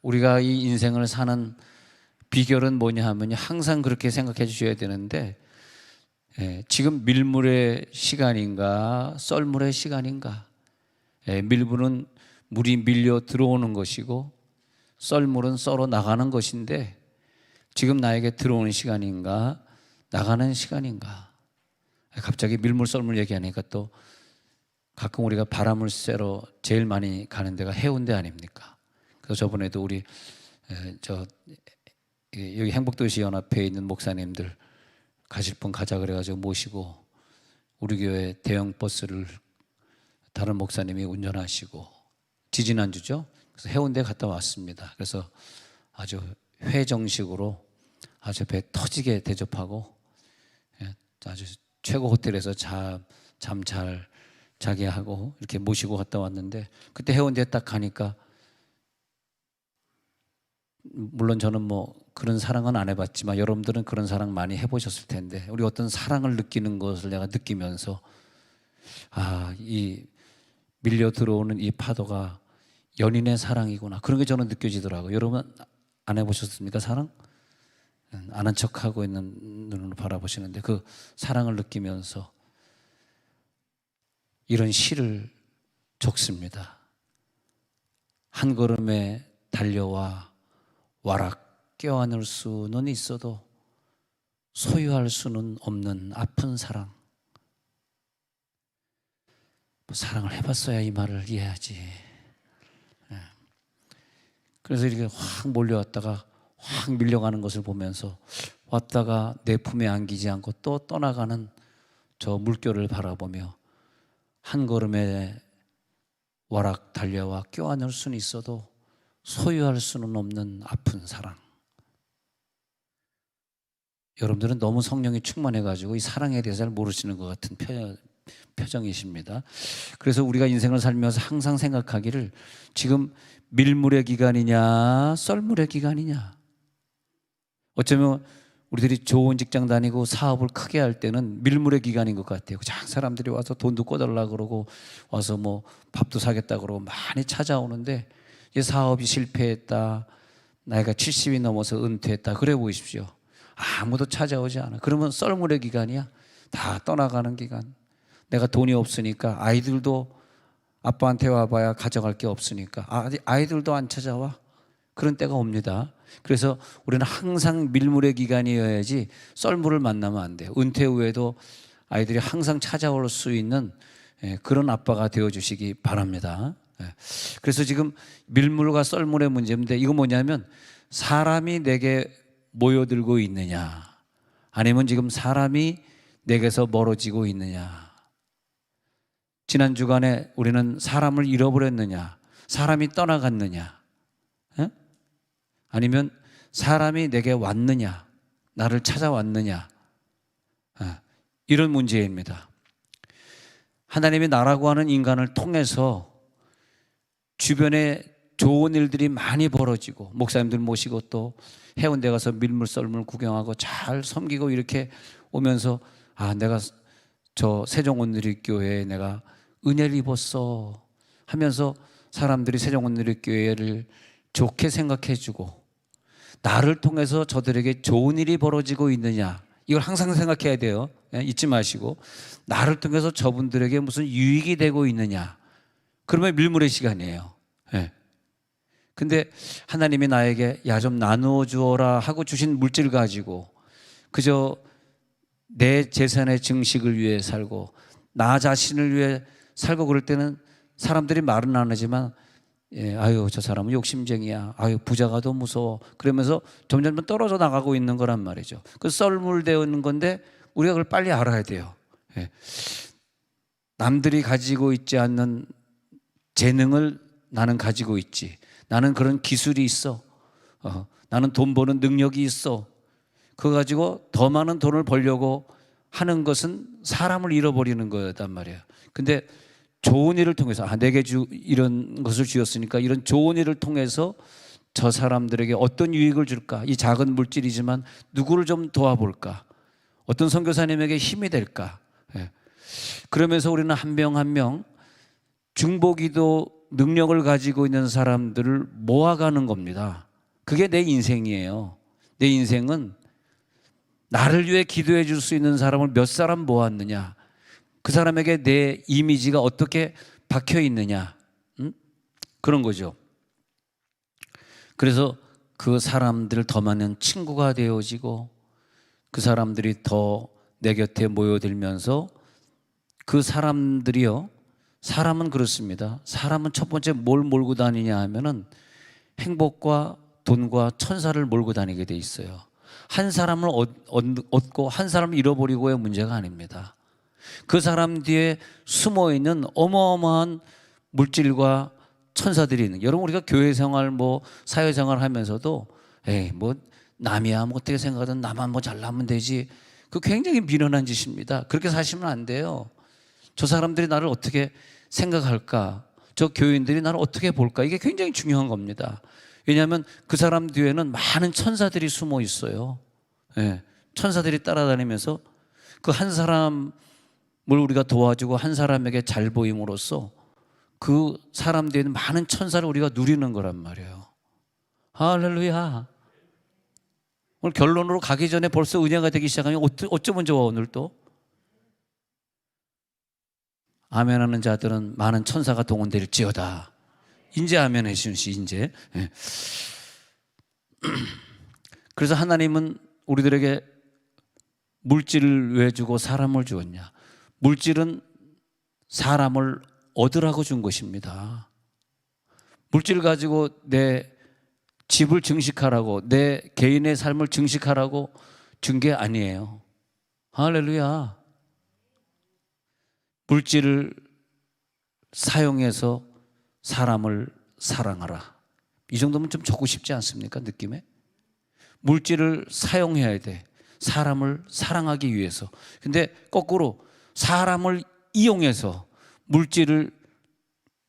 우리가 이 인생을 사는 비결은 뭐냐 하면 항상 그렇게 생각해 주셔야 되는데, 지금 밀물의 시간인가 썰물의 시간인가. 밀물은 물이 밀려 들어오는 것이고 썰물은 썰어 나가는 것인데, 지금 나에게 들어오는 시간인가 나가는 시간인가. 갑자기 밀물 썰물 얘기하니까 또 가끔 우리가 바람을 쐬러 제일 많이 가는 데가 해운대 아닙니까? 그래서 저번에도 우리 여기 행복도시 연합회에 있는 목사님들 가실 분 가자 그래가지고 모시고 우리 교회 대형 버스를 다른 목사님이 운전하시고 지지난주죠. 그래서 해운대 갔다 왔습니다. 그래서 아주 회 정식으로 아주 배 터지게 대접하고 아주 최고 호텔에서 잠 잘 자게 하고 이렇게 모시고 갔다 왔는데, 그때 해운대에 딱 가니까, 물론 저는 뭐 그런 사랑은 안 해봤지만 여러분들은 그런 사랑 많이 해보셨을 텐데, 우리 어떤 사랑을 느끼는 것을 내가 느끼면서 이 밀려 들어오는 이 파도가 연인의 사랑이구나, 그런 게 저는 느껴지더라고요. 여러분 안 해보셨습니까? 사랑? 아는 척하고 있는 눈으로 바라보시는데 그 사랑을 느끼면서 이런 시를 적습니다. 한 걸음에 달려와 와락 껴안을 수는 있어도 소유할 수는 없는 아픈 사랑. 사랑을 해봤어야 이 말을 이해하지. 그래서 이렇게 확 몰려왔다가 확 밀려가는 것을 보면서 왔다가 내 품에 안기지 않고 또 떠나가는 저 물결을 바라보며, 한 걸음에 와락 달려와 껴안을 수는 있어도 소유할 수는 없는 아픈 사랑. 여러분들은 너무 성령이 충만해가지고 이 사랑에 대해서 잘 모르시는 것 같은 표정이십니다. 그래서 우리가 인생을 살면서 항상 생각하기를, 지금 밀물의 기간이냐 썰물의 기간이냐. 어쩌면 우리들이 좋은 직장 다니고 사업을 크게 할 때는 밀물의 기간인 것 같아요. 자, 사람들이 와서 돈도 꿔달라 그러고 와서 뭐 밥도 사겠다 그러고 많이 찾아오는데, 이 사업이 실패했다, 나이가 70이 넘어서 은퇴했다 그래 보이십시오. 아무도 찾아오지 않아. 그러면 썰물의 기간이야. 다 떠나가는 기간. 내가 돈이 없으니까 아이들도 아빠한테 와봐야 가져갈 게 없으니까 아이들도 안 찾아와. 그런 때가 옵니다. 그래서 우리는 항상 밀물의 기간이어야지 썰물을 만나면 안 돼요. 은퇴 후에도 아이들이 항상 찾아올 수 있는 그런 아빠가 되어주시기 바랍니다. 그래서 지금 밀물과 썰물의 문제인데, 이거 뭐냐면 사람이 내게 모여들고 있느냐, 아니면 지금 사람이 내게서 멀어지고 있느냐. 지난 주간에 우리는 사람을 잃어버렸느냐, 사람이 떠나갔느냐, 아니면 사람이 내게 왔느냐, 나를 찾아왔느냐, 이런 문제입니다. 하나님이 나라고 하는 인간을 통해서 주변에 좋은 일들이 많이 벌어지고, 목사님들 모시고 또 해운대 가서 밀물 썰물 구경하고 잘 섬기고 이렇게 오면서 내가 저 세종온누리교회에 내가 은혜를 입었어 하면서 사람들이 세종온누리교회를 좋게 생각해 주고, 나를 통해서 저들에게 좋은 일이 벌어지고 있느냐, 이걸 항상 생각해야 돼요. 잊지 마시고, 나를 통해서 저분들에게 무슨 유익이 되고 있느냐, 그러면 밀물의 시간이에요. 근데 하나님이 나에게 좀 나누어 주어라 하고 주신 물질 가지고 그저 내 재산의 증식을 위해 살고 나 자신을 위해 살고, 그럴 때는 사람들이 말은 안 하지만 아유 저 사람은 욕심쟁이야, 아유 부자가 더 무서워, 그러면서 점점 떨어져 나가고 있는 거란 말이죠. 그 썰물되어 있는 건데 우리가 그걸 빨리 알아야 돼요. 남들이 가지고 있지 않는 재능을 나는 가지고 있지, 나는 그런 기술이 있어, 나는 돈 버는 능력이 있어. 그거 가지고 더 많은 돈을 벌려고 하는 것은 사람을 잃어버리는 거단 말이에요. 근데 좋은 일을 통해서 내게 이런 것을 주었으니까 이런 좋은 일을 통해서 저 사람들에게 어떤 유익을 줄까, 이 작은 물질이지만 누구를 좀 도와볼까, 어떤 선교사님에게 힘이 될까. 그러면서 우리는 한 명 한 명 중보기도 능력을 가지고 있는 사람들을 모아가는 겁니다. 그게 내 인생이에요. 내 인생은 나를 위해 기도해 줄 수 있는 사람을 몇 사람 모았느냐, 그 사람에게 내 이미지가 어떻게 박혀 있느냐, 그런 거죠. 그래서 그 사람들을 더 많은 친구가 되어지고 그 사람들이 더 내 곁에 모여들면서 그 사람들이요, 사람은 그렇습니다. 사람은 첫 번째 뭘 몰고 다니냐 하면은 행복과 돈과 천사를 몰고 다니게 돼 있어요. 한 사람을 얻고 한 사람을 잃어버리고의 문제가 아닙니다. 그 사람 뒤에 숨어 있는 어마어마한 물질과 천사들이 있는. 여러분, 우리가 교회 생활 뭐 사회 생활 하면서도 에이 뭐 남이야 뭐 어떻게 생각하든 나만 뭐 잘나면 되지, 그 굉장히 미련한 짓입니다. 그렇게 사시면 안 돼요. 저 사람들이 나를 어떻게 생각할까, 저 교인들이 나를 어떻게 볼까, 이게 굉장히 중요한 겁니다. 왜냐하면 그 사람 뒤에는 많은 천사들이 숨어 있어요. 예, 천사들이 따라다니면서 그 한 사람을 우리가 도와주고 한 사람에게 잘 보임으로써 그 사람 뒤에는 많은 천사를 우리가 누리는 거란 말이에요. 할렐루야. 오늘 결론으로 가기 전에 벌써 은혜가 되기 시작하면 어쩌면 좋아. 오늘 또 아멘하는 자들은 많은 천사가 동원될지어다. 인제 아멘 해주시. 인제. 예. 그래서 하나님은 우리들에게 물질을 왜 주고 사람을 주었냐? 물질은 사람을 얻으라고 준 것입니다. 물질을 가지고 내 집을 증식하라고, 내 개인의 삶을 증식하라고 준 게 아니에요. 할렐루야. 물질을 사용해서 사람을 사랑하라. 이 정도면 좀 적고 싶지 않습니까? 느낌에? 물질을 사용해야 돼. 사람을 사랑하기 위해서. 근데 거꾸로 사람을 이용해서 물질을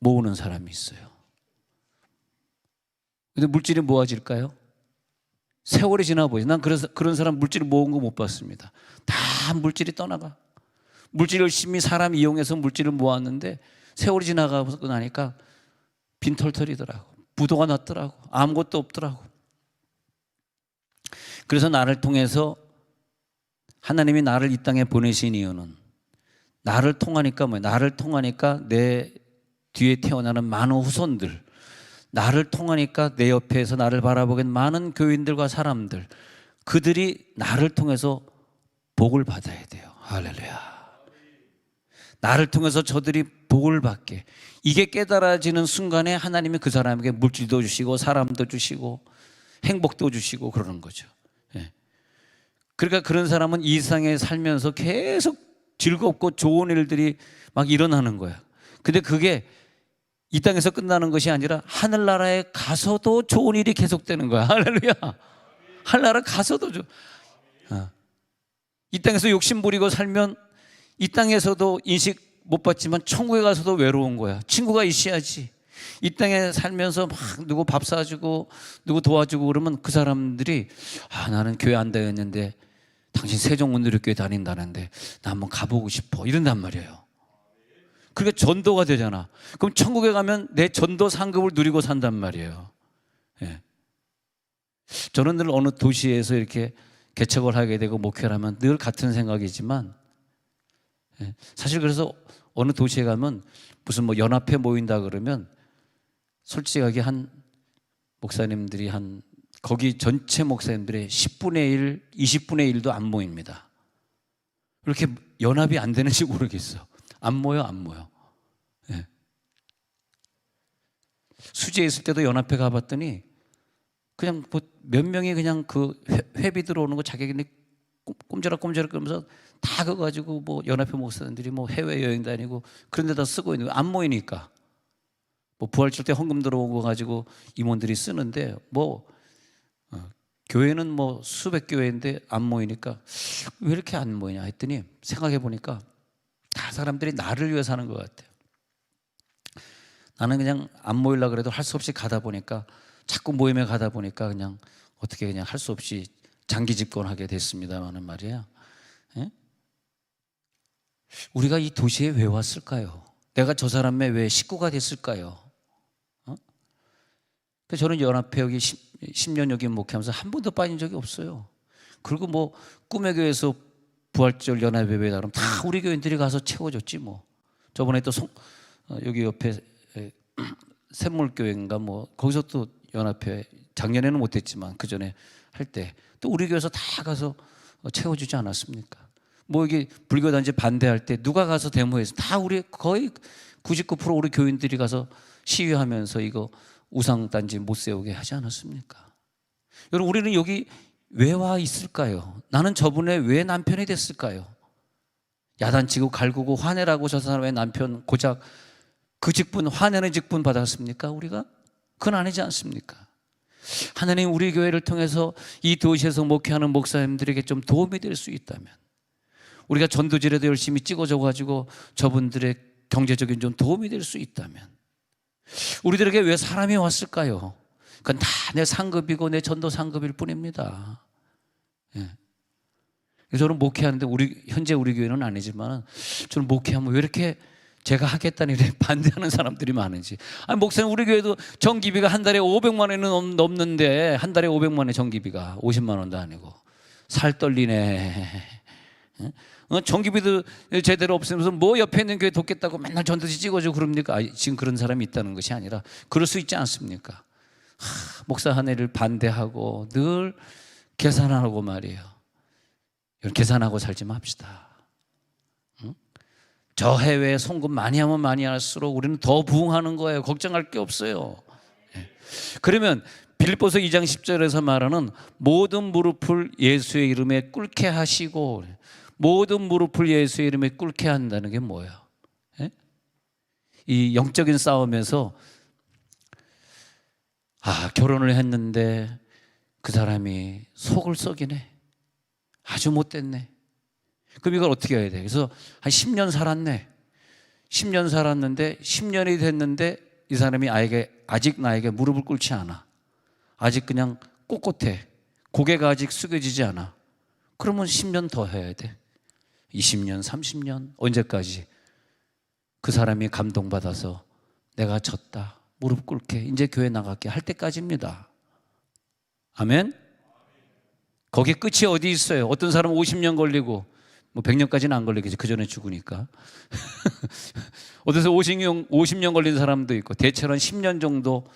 모으는 사람이 있어요. 근데 물질이 모아질까요? 세월이 지나 보이죠. 난 그래서 그런 사람 물질을 모은 거 못 봤습니다. 다 물질이 떠나가. 물질 열심히 사람 이용해서 물질을 모았는데 세월이 지나가고 나니까 빈털털이더라고. 부도가 났더라고. 아무것도 없더라고. 그래서 나를 통해서 하나님이 나를 이 땅에 보내신 이유는 나를 통하니까 뭐예요? 나를 통하니까 내 뒤에 태어나는 많은 후손들, 나를 통하니까 내 옆에서 나를 바라보는 많은 교인들과 사람들, 그들이 나를 통해서 복을 받아야 돼요. 할렐루야. 나를 통해서 저들이 복을 받게, 이게 깨달아지는 순간에 하나님이 그 사람에게 물질도 주시고 사람도 주시고 행복도 주시고 그러는 거죠. 예. 그러니까 그런 사람은 이 세상에 살면서 계속 즐겁고 좋은 일들이 막 일어나는 거야. 근데 그게 이 땅에서 끝나는 것이 아니라 하늘나라에 가서도 좋은 일이 계속되는 거야. 할렐루야. 하늘나라 가서도 이 땅에서 욕심 부리고 살면 이 땅에서도 인식 못 받지만 천국에 가서도 외로운 거야. 친구가 있어야지. 이 땅에 살면서 막 누구 밥 사주고 누구 도와주고 그러면 그 사람들이 나는 교회 안 다녔는데 당신 세종문드리교회 다닌다는데 나 한번 가보고 싶어, 이런단 말이에요. 그러니까 전도가 되잖아. 그럼 천국에 가면 내 전도 상급을 누리고 산단 말이에요. 예. 저는 늘 어느 도시에서 이렇게 개척을 하게 되고 목회를 하면 늘 같은 생각이지만, 예. 사실 그래서 어느 도시에 가면 무슨 뭐 연합회 모인다 그러면 솔직하게 한 목사님들이 거기 전체 목사님들의 10분의 1, 20분의 1도 안 모입니다. 이렇게 연합이 안 되는지 모르겠어. 안 모여. 예. 수지에 있을 때도 연합회 가봤더니 그냥 뭐 몇 명이 그냥 그 회비 들어오는 거 자기네 꼼지락꼼지락 그러면서 다 그거 가지고 뭐 연합회 목사님들이 뭐 해외 여행 다니고 그런 데다 쓰고 있는 거, 안 모이니까. 뭐 부활절 때 헌금 들어온 거 가지고 임원들이 쓰는데 교회는 뭐 수백 교회인데 안 모이니까 왜 이렇게 안 모이냐 했더니 생각해 보니까 다 사람들이 나를 위해 사는 것 같아요. 나는 그냥 안 모이려고 그래도 할 수 없이 가다 보니까, 자꾸 모임에 가다 보니까 그냥 어떻게 그냥 할 수 없이 장기 집권하게 됐습니다라는 말이에요. 예? 우리가 이 도시에 왜 왔을까요? 내가 저 사람의 왜 식구가 됐을까요? 그래서 저는 연합회 여기 10년 여기 목회하면서 한 번도 빠진 적이 없어요. 그리고 뭐 꿈의 교회에서 부활절 연합회에 그러면 다 우리 교인들이 가서 채워줬지 뭐. 저번에 또 여기 옆에 샘물교회인가 뭐 거기서 또 연합회 작년에는 못했지만 그 전에 할 때 또 우리 교회에서 다 가서 채워주지 않았습니까? 뭐 여기 불교단체 반대할 때 누가 가서 데모해서 다 우리 거의 99% 우리 교인들이 가서 시위하면서 이거 우상단지 못 세우게 하지 않았습니까? 여러분 우리는 여기 왜 와 있을까요? 나는 저분의 왜 남편이 됐을까요? 야단치고 갈구고 화내라고 저 사람의 남편 고작 그 직분 화내는 직분 받았습니까? 우리가? 그건 아니지 않습니까? 하나님 우리 교회를 통해서 이 도시에서 목회하는 목사님들에게 좀 도움이 될 수 있다면 우리가 전도지라도 열심히 찍어줘 가지고 저분들의 경제적인 좀 도움이 될 수 있다면 우리들에게 왜 사람이 왔을까요? 그건 다 내 상급이고 내 전도 상급일 뿐입니다. 예. 저는 목회하는데 현재 우리 교회는 아니지만 저는 목회하면 왜 이렇게 제가 하겠다는 일에 반대하는 사람들이 많은지. 아니 목사님 우리 교회도 전기비가 한 달에 500만 원은 넘는데 한 달에 500만 원의 전기비가 50만 원도 아니고 살 떨리네. 전기비도 제대로 없으면서 뭐 옆에 있는 교회 돕겠다고 맨날 전도지 찍어주고 그럽니까? 지금 그런 사람이 있다는 것이 아니라 그럴 수 있지 않습니까? 목사 한 해를 반대하고 늘 계산하고 말이에요. 계산하고 살지 맙시다. 저 해외에 송금 많이 하면 많이 할수록 우리는 더 부흥하는 거예요. 걱정할 게 없어요. 그러면 빌립보서 2장 10절에서 말하는 모든 무릎을 예수의 이름에 꿇게 하시고 모든 무릎을 예수의 이름에 꿇게 한다는 게 뭐예요? 이 영적인 싸움에서 결혼을 했는데 그 사람이 속을 썩이네. 아주 못됐네. 그럼 이걸 어떻게 해야 돼? 그래서 한 10년 살았네. 10년 살았는데 10년이 됐는데 이 사람이 아직 나에게 무릎을 꿇지 않아. 아직 그냥 꼿꼿해. 고개가 아직 숙여지지 않아. 그러면 10년 더 해야 돼. 20년, 30년, 언제까지? 그 사람이 감동받아서 내가 졌다. 무릎 꿇게. 이제 교회 나갈게. 할 때까지입니다. 아멘? 거기 끝이 어디 있어요? 어떤 사람은 50년 걸리고 뭐 100년까지는 안 걸리겠지. 그 전에 죽으니까. 어디서 50년 걸린 사람도 있고 대체로는 10년 정도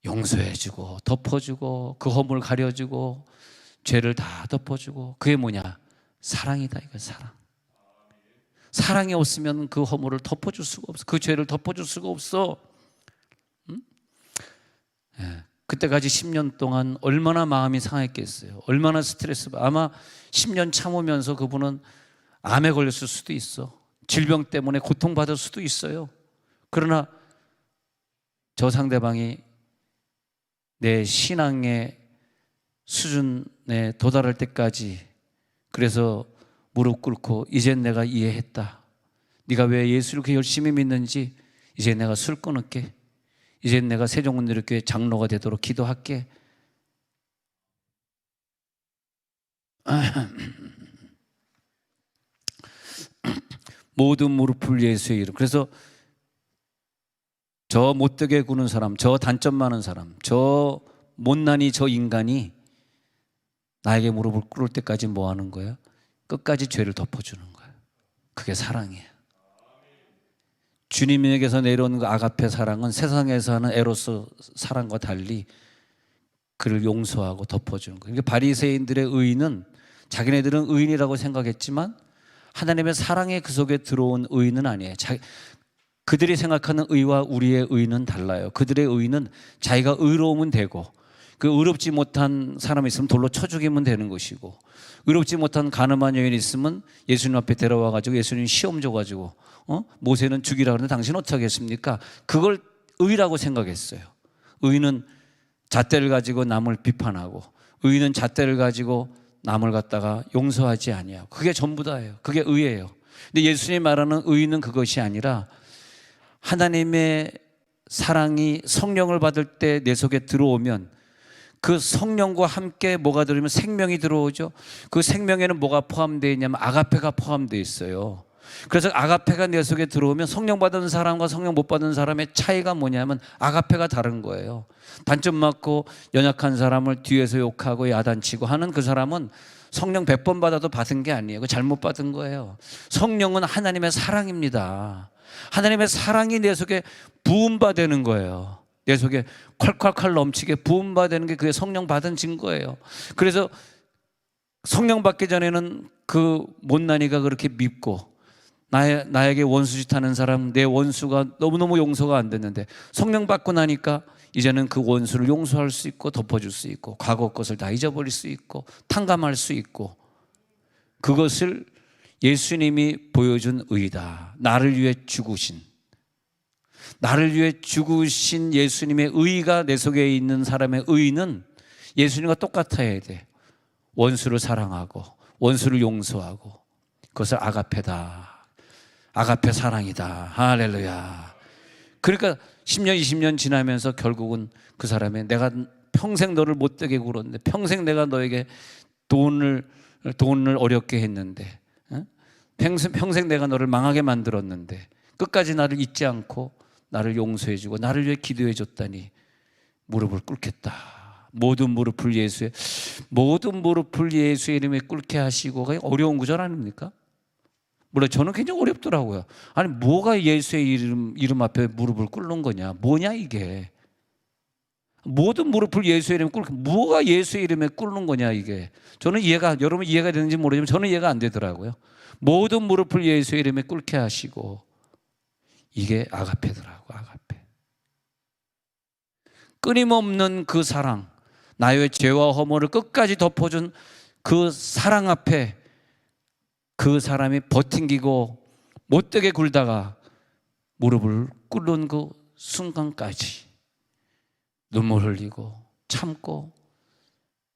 용서해주고 덮어주고 그 허물 가려주고 죄를 다 덮어주고 그게 뭐냐? 사랑이다. 이거 사랑. 사랑이 없으면 그 허물을 덮어줄 수가 없어. 그 죄를 덮어줄 수가 없어. 예. 그때까지 10년 동안 얼마나 마음이 상했겠어요. 얼마나 스트레스. 아마 10년 참으면서 그분은 암에 걸렸을 수도 있어. 질병 때문에 고통받을 수도 있어요. 그러나 저 상대방이 내 신앙의 수준에 도달할 때까지 그래서 무릎 꿇고 이젠 내가 이해했다. 네가 왜 예수를 그렇게 열심히 믿는지 이제 내가 술 끊을게. 이제 내가 세종문대교회 장로가 되도록 기도할게. 모든 무릎을 예수의 이름. 그래서 저 못되게 구는 사람, 저 단점 많은 사람, 저 못난이 저 인간이 나에게 무릎을 꿇을 때까지 뭐 하는 거야? 끝까지 죄를 덮어주는 거야. 그게 사랑이에요. 주님에게서 내려오는 그 아가페 사랑은 세상에서 하는 에로스 사랑과 달리 그를 용서하고 덮어주는 거예요. 그러니까 바리새인들의 의는 자기네들은 의인이라고 생각했지만 하나님의 사랑의 그 속에 들어온 의인은 아니에요. 그들이 생각하는 의와 우리의 의는 달라요. 그들의 의는 자기가 의로우면 되고 그 의롭지 못한 사람이 있으면 돌로 쳐 죽이면 되는 것이고 의롭지 못한 가늠한 여인이 있으면 예수님 앞에 데려와 가지고 예수님 시험 줘 가지고 모세는 죽이라고 하는데 당신 어떻게 하겠습니까? 그걸 의라고 생각했어요. 의는 잣대를 가지고 남을 비판하고 의는 잣대를 가지고 남을 갖다가 용서하지 아니하고 그게 전부 다예요. 그게 의예요. 근데 예수님이 말하는 의는 그것이 아니라 하나님의 사랑이 성령을 받을 때 내 속에 들어오면 그 성령과 함께 뭐가 들어오면 생명이 들어오죠. 그 생명에는 뭐가 포함되어 있냐면 아가페가 포함되어 있어요. 그래서 아가페가 내 속에 들어오면 성령 받은 사람과 성령 못 받은 사람의 차이가 뭐냐면 아가페가 다른 거예요. 단점 맞고 연약한 사람을 뒤에서 욕하고 야단치고 하는 그 사람은 성령 100번 받아도 받은 게 아니에요. 그 잘못 받은 거예요. 성령은 하나님의 사랑입니다. 하나님의 사랑이 내 속에 부음받는 거예요. 내 속에 콸콸콸 넘치게 부음받는 게 그게 성령 받은 증거예요. 그래서 성령 받기 전에는 그 못난이가 그렇게 밉고 나에게 원수짓 하는 사람, 내 원수가 너무너무 용서가 안 됐는데 성령 받고 나니까 이제는 그 원수를 용서할 수 있고 덮어줄 수 있고 과거 것을 다 잊어버릴 수 있고 탕감할 수 있고, 그것을 예수님이 보여준 의다. 나를 위해 죽으신, 나를 위해 죽으신 예수님의 의가 내 속에 있는 사람의 의는 예수님과 똑같아야 돼. 원수를 사랑하고 원수를 용서하고, 그것을 아가페다. 아가페 사랑이다. 할렐루야. 그러니까 10년 20년 지나면서 결국은 그 사람이 내가 평생 너를 못되게 굴었는데, 평생 내가 너에게 돈을 어렵게 했는데, 평생 내가 너를 망하게 만들었는데 끝까지 나를 잊지 않고 나를 용서해주고 나를 위해 기도해줬다니 무릎을 꿇겠다. 모든 무릎을 예수의 이름에 꿇게 하시고. 어려운 구절 아닙니까? 물론 저는 굉장히 어렵더라고요. 아니 뭐가 예수의 이름 앞에 무릎을 꿇는 거냐, 뭐냐 이게. 모든 무릎을 예수의 이름에 꿇고, 뭐가 예수의 이름에 꿇는 거냐 이게. 저는 여러분 이해가 되는지 모르지만 저는 이해가 안 되더라고요. 모든 무릎을 예수의 이름에 꿇게 하시고, 이게 아가페더라고. 아가페. 끊임없는 그 사랑, 나의 죄와 허물을 끝까지 덮어준 그 사랑 앞에 그 사람이 버팅기고 못되게 굴다가 무릎을 꿇는 그 순간까지 눈물 흘리고 참고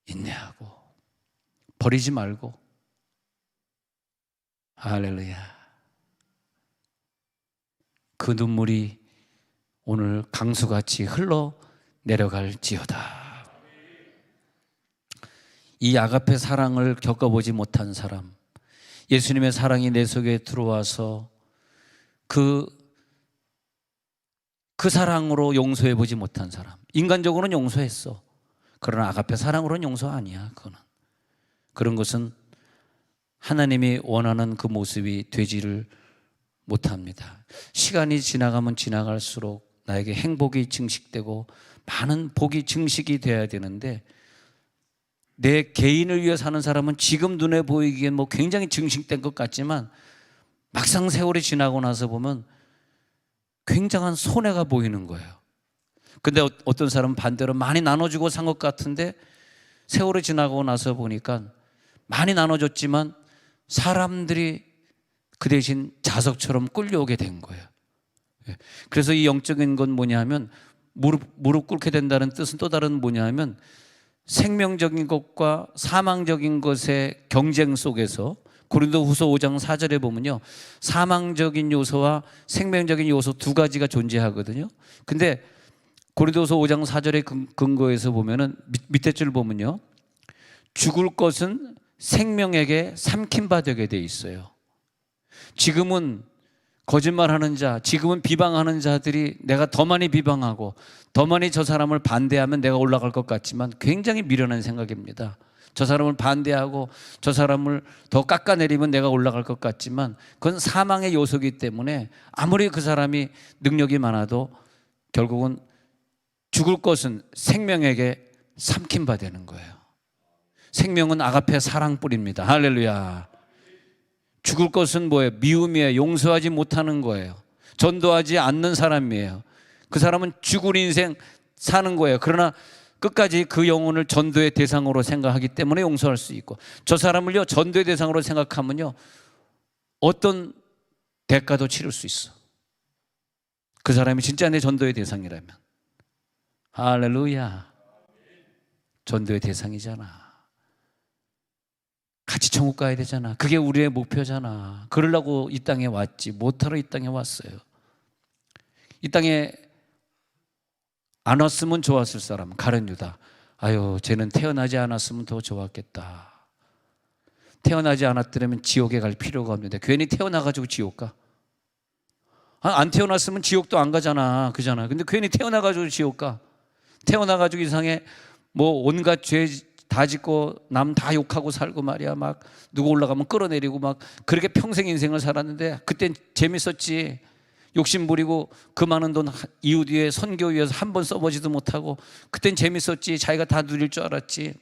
인내하고 버리지 말고. 할렐루야. 그 눈물이 오늘 강수같이 흘러 내려갈지어다. 이 아가페 사랑을 겪어보지 못한 사람, 예수님의 사랑이 내 속에 들어와서 그 사랑으로 용서해보지 못한 사람, 인간적으로는 용서했어. 그러나 아가페 사랑으로는 용서 아니야. 그런 것은 하나님이 원하는 그 모습이 되지를 못합니다. 시간이 지나가면 지나갈수록 나에게 행복이 증식되고 많은 복이 증식이 돼야 되는데, 내 개인을 위해 사는 사람은 지금 눈에 보이기엔 뭐 굉장히 증식된 것 같지만 막상 세월이 지나고 나서 보면 굉장한 손해가 보이는 거예요. 근데 어떤 사람은 반대로 많이 나눠주고 산 것 같은데 세월이 지나고 나서 보니까 많이 나눠줬지만 사람들이 그 대신 자석처럼 끌려오게 된 거예요. 그래서 이 영적인 건 뭐냐 하면, 무릎 꿇게 된다는 뜻은 또 다른 뭐냐 하면, 생명적인 것과 사망적인 것의 경쟁 속에서 고린도후서 5장 4절에 보면요, 사망적인 요소와 생명적인 요소 두 가지가 존재하거든요. 근데 고린도후서 5장 4절의 근거에서 보면은 밑에 줄 보면요, 죽을 것은 생명에게 삼킨 바 되게 돼 있어요. 지금은 거짓말하는 자, 지금은 비방하는 자들이 내가 더 많이 비방하고 더 많이 저 사람을 반대하면 내가 올라갈 것 같지만 굉장히 미련한 생각입니다. 저 사람을 반대하고 저 사람을 더 깎아내리면 내가 올라갈 것 같지만 그건 사망의 요소이기 때문에 아무리 그 사람이 능력이 많아도 결국은 죽을 것은 생명에게 삼킨 바 되는 거예요. 생명은 아가페 사랑뿐입니다. 할렐루야. 죽을 것은 뭐예요? 미움이에요. 용서하지 못하는 거예요. 전도하지 않는 사람이에요. 그 사람은 죽을 인생 사는 거예요. 그러나 끝까지 그 영혼을 전도의 대상으로 생각하기 때문에 용서할 수 있고, 저 사람을요 전도의 대상으로 생각하면요 어떤 대가도 치를 수 있어. 그 사람이 진짜 내 전도의 대상이라면. 할렐루야. 전도의 대상이잖아. 같이 천국 가야 되잖아. 그게 우리의 목표잖아. 그러려고 이 땅에 왔지, 못하러 이 땅에 왔어요. 이 땅에 안 왔으면 좋았을 사람, 가룟 유다. 아유, 쟤는 태어나지 않았으면 더 좋았겠다. 태어나지 않았더라면 지옥에 갈 필요가 없는데 괜히 태어나가지고 지옥 가? 안 태어났으면 지옥도 안 가잖아, 그잖아. 근데 괜히 태어나가지고 지옥 가? 태어나가지고 이상해 뭐 온갖 죄 다 짓고 남 다 욕하고 살고 말이야. 막 누구 올라가면 끌어내리고 막 그렇게 평생 인생을 살았는데 그땐 재밌었지. 욕심 부리고 그 많은 돈 이웃 위에 선교 위해서 한 번 써보지도 못하고 그땐 재밌었지. 자기가 다 누릴 줄 알았지.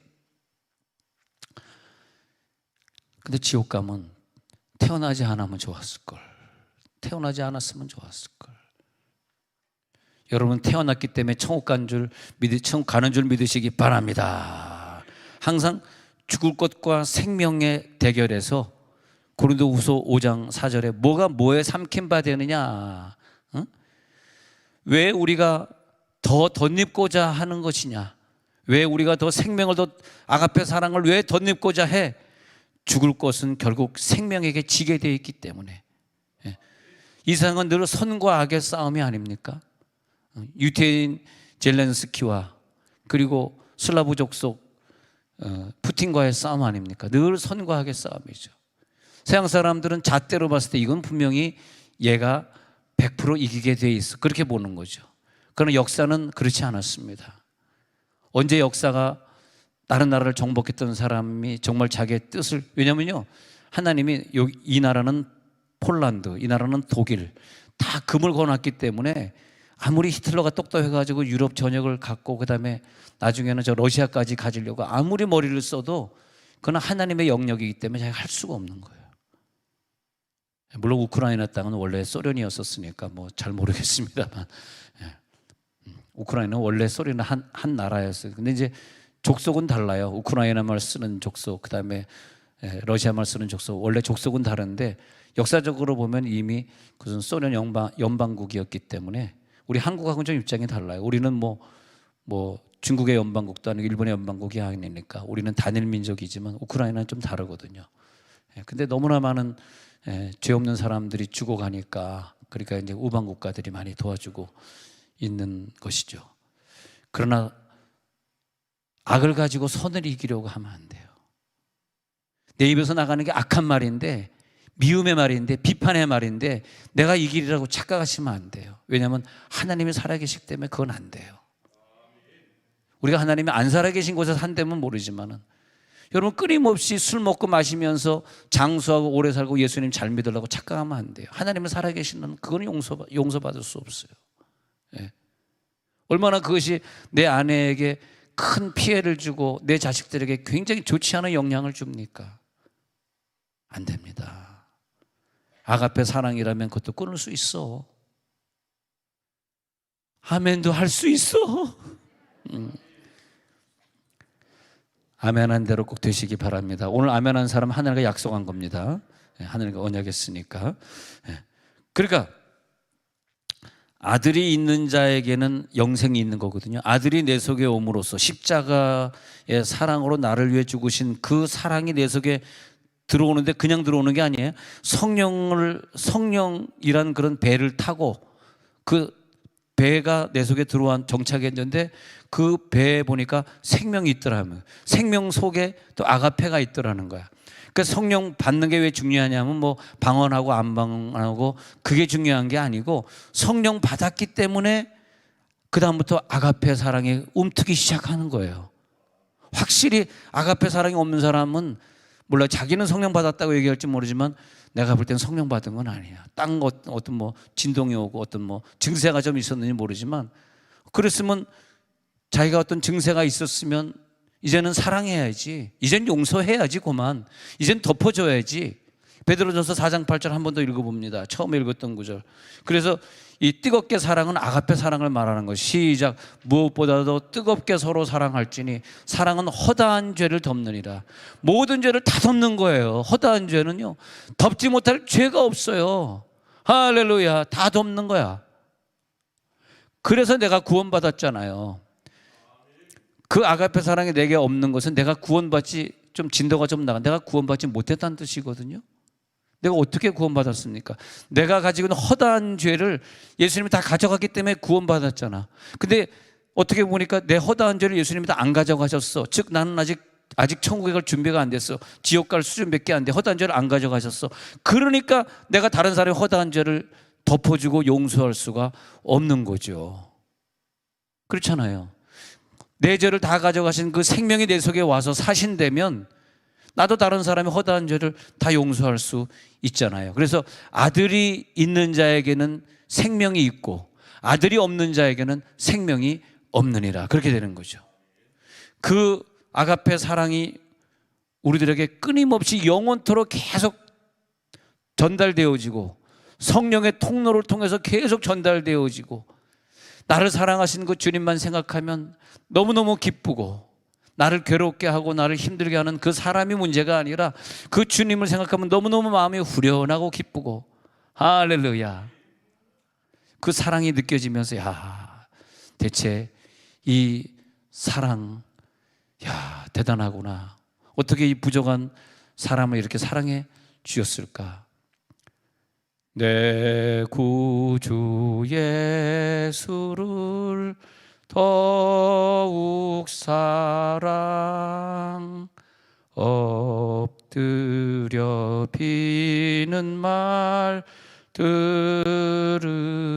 근데 지옥 가면 태어나지 않으면 좋았을걸. 태어나지 않았으면 좋았을걸. 여러분 태어났기 때문에 천국 가는 줄 믿으시기 바랍니다. 항상 죽을 것과 생명의 대결에서 고린도후서 5장 4절에 뭐가 뭐에 삼킨 바 되느냐, 응? 왜 우리가 더 덧입고자 하는 것이냐, 왜 우리가 더 생명을 더 아가페 사랑을 왜 덧입고자 해? 죽을 것은 결국 생명에게 지게 되어 있기 때문에. 이 세상은 늘 선과 악의 싸움이 아닙니까? 유태인 젤렌스키와 그리고 슬라브 족속 푸틴과의 싸움 아닙니까? 늘 선과 악의 싸움이죠. 서양 사람들은 잣대로 봤을 때 이건 분명히 얘가 100% 이기게 돼 있어, 그렇게 보는 거죠. 그러나 역사는 그렇지 않았습니다. 언제 역사가 다른 나라를 정복했던 사람이 정말 자기의 뜻을, 왜냐면요 하나님이 이 나라는 폴란드, 이 나라는 독일 다 금을 거놨기 때문에 아무리 히틀러가 똑똑해가지고 유럽 전역을 갖고 그 다음에 나중에는 저 러시아까지 가지려고 아무리 머리를 써도 그건 하나님의 영역이기 때문에 자기가 할 수가 없는 거예요. 물론 우크라이나 땅은 원래 소련이었었으니까 뭐 잘 모르겠습니다만, 우크라이나는 원래 소련은 한 나라였어요. 근데 이제 족속은 달라요. 우크라이나 말 쓰는 족속, 그 다음에 러시아 말 쓰는 족속, 원래 족속은 다른데 역사적으로 보면 이미 그것은 소련 연방국이었기 때문에 우리 한국하고는 좀 입장이 달라요. 우리는 뭐 중국의 연방국도 아니고 일본의 연방국이 아니니까 우리는 단일 민족이지만 우크라이나는 좀 다르거든요. 근데 너무나 많은 죄 없는 사람들이 죽어가니까, 그러니까 이제 우방 국가들이 많이 도와주고 있는 것이죠. 그러나 악을 가지고 선을 이기려고 하면 안 돼요. 내 입에서 나가는 게 악한 말인데, 미움의 말인데, 비판의 말인데 내가 이기리라고 착각하시면 안 돼요. 왜냐하면 하나님이 살아계시기 때문에 그건 안 돼요. 우리가 하나님이 안 살아계신 곳에서 한다면 모르지만은, 여러분 끊임없이 술 먹고 마시면서 장수하고 오래 살고 예수님 잘 믿으려고 착각하면 안 돼요. 하나님은 살아계시는 그건 용서받을 수 없어요. 얼마나 그것이 내 아내에게 큰 피해를 주고 내 자식들에게 굉장히 좋지 않은 영향을 줍니까? 안 됩니다. 아가페 사랑이라면 그것도 끊을 수 있어. 아멘도 할 수 있어. 아멘한 대로 꼭 되시기 바랍니다. 오늘 아멘한 사람 하늘과 약속한 겁니다. 하늘과 언약했으니까. 그러니까 아들이 있는 자에게는 영생이 있는 거거든요. 아들이 내 속에 옴으로써 십자가의 사랑으로 나를 위해 죽으신 그 사랑이 내 속에 들어오는데 그냥 들어오는 게 아니에요. 성령이란 그런 배를 타고 그 배가 내 속에 들어와 정착했는데 그 배에 보니까 생명이 있더라면 생명 속에 또 아가페가 있더라는 거야. 그러니까 성령 받는 게 왜 중요하냐면 뭐 방언하고 안 방언하고 그게 중요한 게 아니고, 성령 받았기 때문에 그 다음부터 아가페 사랑이 움트기 시작하는 거예요. 확실히 아가페 사랑이 없는 사람은 몰라, 자기는 성령 받았다고 얘기할지 모르지만 내가 볼 땐 성령 받은 건 아니야. 딴 어떤 뭐 진동이 오고 어떤 뭐 증세가 좀 있었는지 모르지만, 그랬으면 자기가 어떤 증세가 있었으면 이제는 사랑해야지, 이젠 용서해야지, 그만 이젠 덮어줘야지. 베드로전서 4장 8절 한 번 더 읽어봅니다. 처음에 읽었던 구절. 그래서 이 뜨겁게 사랑은 아가페 사랑을 말하는 것. 시작. 무엇보다도 뜨겁게 서로 사랑할지니 사랑은 허다한 죄를 덮느니라. 모든 죄를 다 덮는 거예요. 허다한 죄는요, 덮지 못할 죄가 없어요. 할렐루야. 다 덮는 거야. 그래서 내가 구원받았잖아요. 그 아가페 사랑이 내게 없는 것은 내가 구원받지, 좀 진도가 좀 나가, 내가 구원받지 못했다는 뜻이거든요. 내가 어떻게 구원받았습니까? 내가 가지고 있는 허다한 죄를 예수님이 다 가져갔기 때문에 구원받았잖아. 근데 어떻게 보니까 내 허다한 죄를 예수님이 다 안 가져가셨어. 즉 나는 아직 아직 천국에 갈 준비가 안 됐어. 지옥 갈 수준밖에 안 돼. 허다한 죄를 안 가져가셨어. 그러니까 내가 다른 사람의 허다한 죄를 덮어주고 용서할 수가 없는 거죠. 그렇잖아요. 내 죄를 다 가져가신 그 생명이 내 속에 와서 사신다면 나도 다른 사람의 허다한 죄를 다 용서할 수 있잖아요. 그래서 아들이 있는 자에게는 생명이 있고 아들이 없는 자에게는 생명이 없느니라. 그렇게 되는 거죠. 그 아가페 사랑이 우리들에게 끊임없이 영원토록 계속 전달되어지고 성령의 통로를 통해서 계속 전달되어지고 나를 사랑하신 그 주님만 생각하면 너무너무 기쁘고 나를 괴롭게 하고 나를 힘들게 하는 그 사람이 문제가 아니라 그 주님을 생각하면 너무너무 마음이 후련하고 기쁘고 할렐루야. 그 사랑이 느껴지면서 야, 대체 이 사랑 야, 대단하구나. 어떻게 이 부족한 사람을 이렇게 사랑해 주셨을까? 내 구주 예수를 더욱 사랑 엎드려 비는 말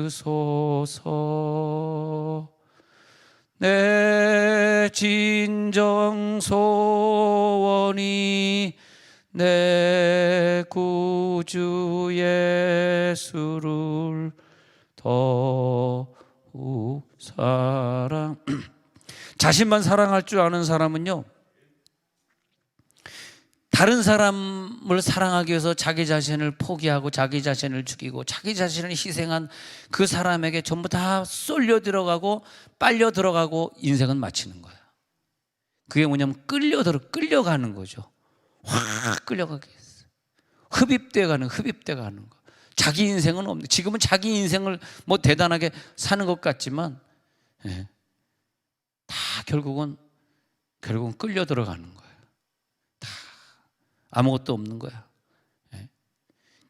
들으소서. 내 진정 소원이 내 구주 예수를 더욱 사랑. 자신만 사랑할 줄 아는 사람은요, 다른 사람을 사랑하기 위해서 자기 자신을 포기하고 자기 자신을 죽이고 자기 자신을 희생한 그 사람에게 전부 다 쏠려 들어가고 빨려 들어가고 인생은 마치는 거예요. 그게 뭐냐면 끌려가는 거죠. 확 끌려가게 했어요. 흡입돼 가는 거. 자기 인생은 없네. 지금은 자기 인생을 뭐 대단하게 사는 것 같지만 다 결국은 끌려 들어가는 거예요. 다 아무것도 없는 거야.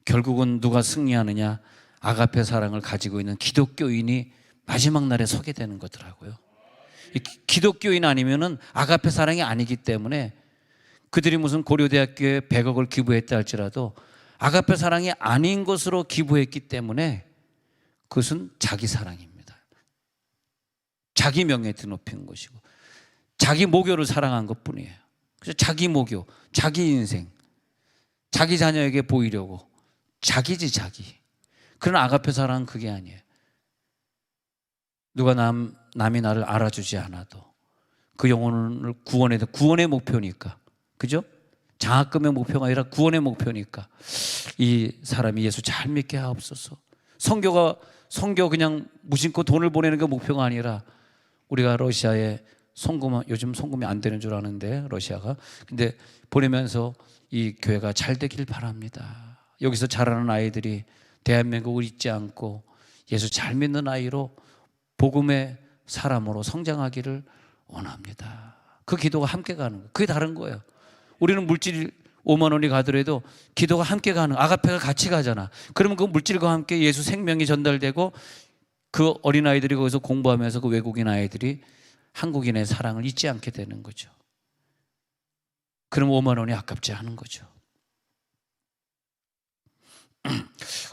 결국은 누가 승리하느냐? 아가페 사랑을 가지고 있는 기독교인이 마지막 날에 서게 되는 거더라고요. 기독교인 아니면은 아가페 사랑이 아니기 때문에 그들이 무슨 고려대학교에 100억을 기부했다 할지라도 아가페 사랑이 아닌 것으로 기부했기 때문에 그것은 자기 사랑입니다. 자기 명예에 드높인 것이고 자기 모교를 사랑한 것뿐이에요. 그래서 자기 모교, 자기 인생, 자기 자녀에게 보이려고 자기지 자기. 그런 아가페 사랑은 그게 아니에요. 누가 남이 나를 알아주지 않아도 그 영혼을 구원의 목표니까, 그죠? 장학금의 목표가 아니라 구원의 목표니까 이 사람이 예수 잘 믿게 하옵소서. 선교 그냥 무심코 돈을 보내는 게 목표가 아니라 우리가 러시아에 요즘 송금이 안 되는 줄 아는데 러시아가, 근데 보내면서 이 교회가 잘 되길 바랍니다. 여기서 자라는 아이들이 대한민국을 잊지 않고 예수 잘 믿는 아이로 복음의 사람으로 성장하기를 원합니다. 그 기도가 함께 가는 거예요. 그게 다른 거예요. 우리는 물질 5만 원이 가더라도 기도가 함께 가는, 아가페가 같이 가잖아. 그러면 그 물질과 함께 예수 생명이 전달되고 그 어린아이들이 거기서 공부하면서 그 외국인 아이들이 한국인의 사랑을 잊지 않게 되는 거죠. 그럼 5만 원이 아깝지 않은 거죠.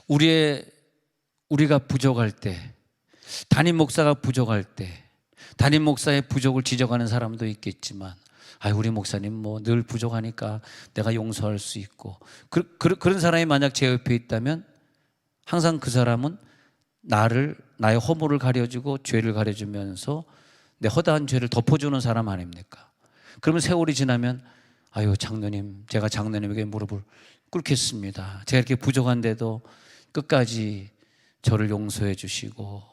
우리가 부족할 때, 담임 목사가 부족할 때, 담임 목사의 부족을 지적하는 사람도 있겠지만, 우리 목사님 뭐 늘 부족하니까 내가 용서할 수 있고, 그런 사람이 만약 제 옆에 있다면 항상 그 사람은 나의 허물을 가려주고 죄를 가려주면서 내 허다한 죄를 덮어주는 사람 아닙니까? 그러면 세월이 지나면 장로님, 제가 장로님에게 무릎을 꿇겠습니다. 제가 이렇게 부족한데도 끝까지 저를 용서해 주시고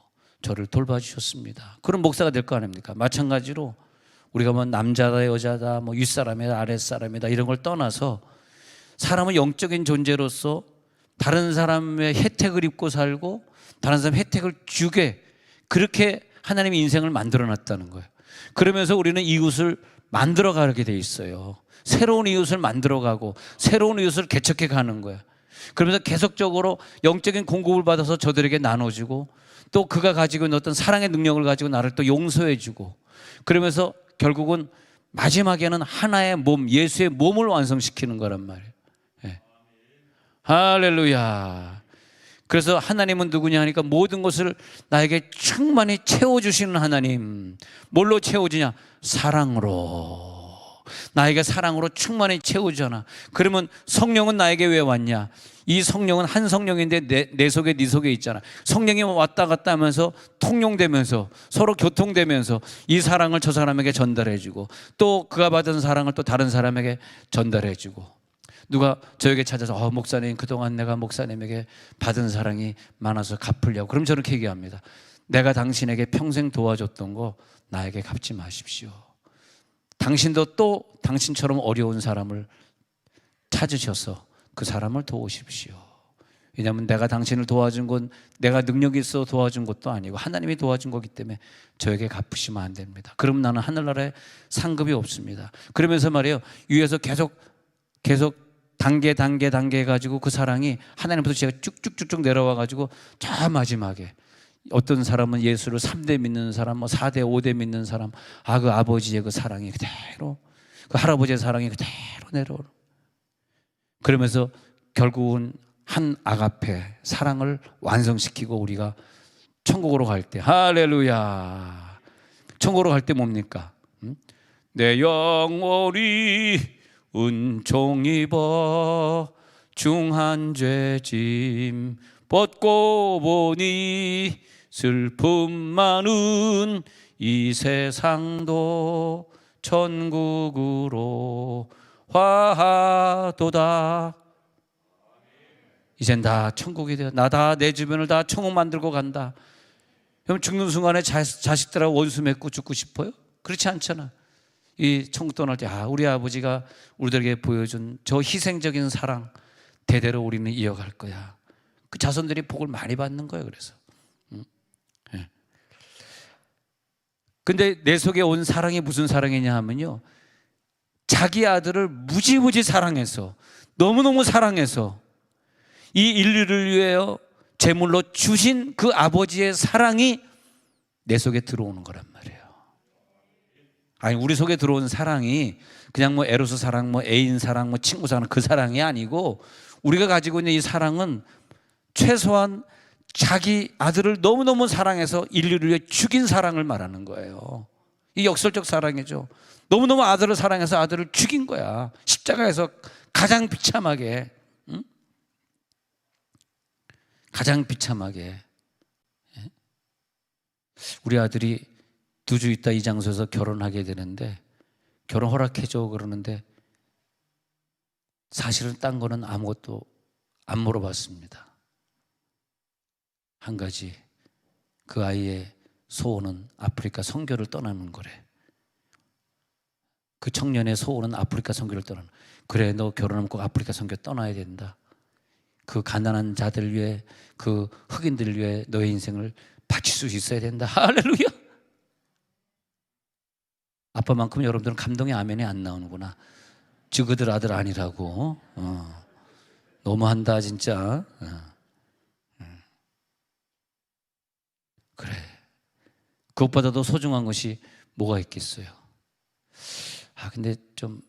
저를 돌봐주셨습니다. 그런 목사가 될 거 아닙니까? 마찬가지로 우리가 뭐 남자다 여자다 뭐 윗사람이다 아랫사람이다 이런 걸 떠나서 사람은 영적인 존재로서 다른 사람의 혜택을 입고 살고 다른 사람 혜택을 주게, 그렇게 하나님이 인생을 만들어 놨다는 거예요. 그러면서 우리는 이웃을 만들어 가게 돼 있어요. 새로운 이웃을 만들어 가고 새로운 이웃을 개척해 가는 거예요. 그러면서 계속적으로 영적인 공급을 받아서 저들에게 나눠주고 또 그가 가지고 있는 어떤 사랑의 능력을 가지고 나를 또 용서해 주고, 그러면서 결국은 마지막에는 하나의 몸, 예수의 몸을 완성시키는 거란 말이에요. 예. 할렐루야. 그래서 하나님은 누구냐 하니까 모든 것을 나에게 충만히 채워주시는 하나님. 뭘로 채워주냐? 사랑으로. 나에게 사랑으로 충만히 채우잖아. 그러면 성령은 나에게 왜 왔냐? 이 성령은 한 성령인데 내 속에 네 속에 있잖아. 성령이 왔다 갔다 하면서 통용되면서 서로 교통되면서 이 사랑을 저 사람에게 전달해주고 또 그가 받은 사랑을 또 다른 사람에게 전달해주고, 누가 저에게 찾아서 목사님, 그동안 내가 목사님에게 받은 사랑이 많아서 갚으려고. 그럼 저는 이렇게 얘기합니다. 내가 당신에게 평생 도와줬던 거 나에게 갚지 마십시오. 당신도 또 당신처럼 어려운 사람을 찾으셔서 그 사람을 도우십시오. 왜냐하면 내가 당신을 도와준 건 내가 능력이 있어 도와준 것도 아니고 하나님이 도와준 거기 때문에 저에게 갚으시면 안 됩니다. 그럼 나는 하늘나라에 상급이 없습니다. 그러면서 말이에요, 위에서 계속 단계 해가지고 그 사랑이 하나님부터 제가 쭉쭉쭉쭉 내려와 가지고 저 마지막에 어떤 사람은 예수를 3대 믿는 사람, 4대 5대 믿는 사람, 그 아버지의 그 사랑이 그대로, 그 할아버지의 사랑이 그대로 내려오는. 그러면서 결국은 한 아가페 사랑을 완성시키고 우리가 천국으로 갈 때, 할렐루야, 천국으로 갈 때 뭡니까? 내 영혼이 은총 입어 중한 죄짐 벗고 보니 슬픔 많은 이 세상도 천국으로 화하도다. 이젠 다 천국이 되어 나다 내 주변을 다 천국 만들고 간다. 그럼 죽는 순간에 자식들하고 원수 맺고 죽고 싶어요? 그렇지 않잖아. 이 천국 떠날 때 우리 아버지가 우리들에게 보여준 저 희생적인 사랑 대대로 우리는 이어갈 거야. 그 자손들이 복을 많이 받는 거예요. 그래서 근데 내 속에 온 사랑이 무슨 사랑이냐 하면요, 자기 아들을 무지무지 사랑해서, 너무너무 사랑해서 이 인류를 위하여 제물로 주신 그 아버지의 사랑이 내 속에 들어오는 거란 말이에요. 아니, 우리 속에 들어온 사랑이 그냥 에로스 사랑, 애인 사랑, 친구 사랑, 그 사랑이 아니고, 우리가 가지고 있는 이 사랑은 최소한 자기 아들을 너무너무 사랑해서 인류를 위해 죽인 사랑을 말하는 거예요. 이 역설적 사랑이죠. 너무너무 아들을 사랑해서 아들을 죽인 거야. 십자가에서 가장 비참하게, 가장 비참하게. 우리 아들이 2주 있다 이 장소에서 결혼하게 되는데, 결혼 허락해줘 그러는데 사실은 딴 거는 아무것도 안 물어봤습니다. 한 가지, 그 아이의 소원은 아프리카 선교를 떠나는 거래. 그 청년의 소원은 아프리카 선교를 떠나는. 그래, 너 결혼하면 꼭 아프리카 선교 떠나야 된다. 그 가난한 자들 위해, 그 흑인들 위해 너의 인생을 바칠 수 있어야 된다. 할렐루야. 아빠만큼 여러분들은 감동의 아멘이 안 나오는구나. 그들 아들 아니라고. 너무한다 진짜. 그래, 그것보다 더 소중한 것이 뭐가 있겠어요. 근데 좀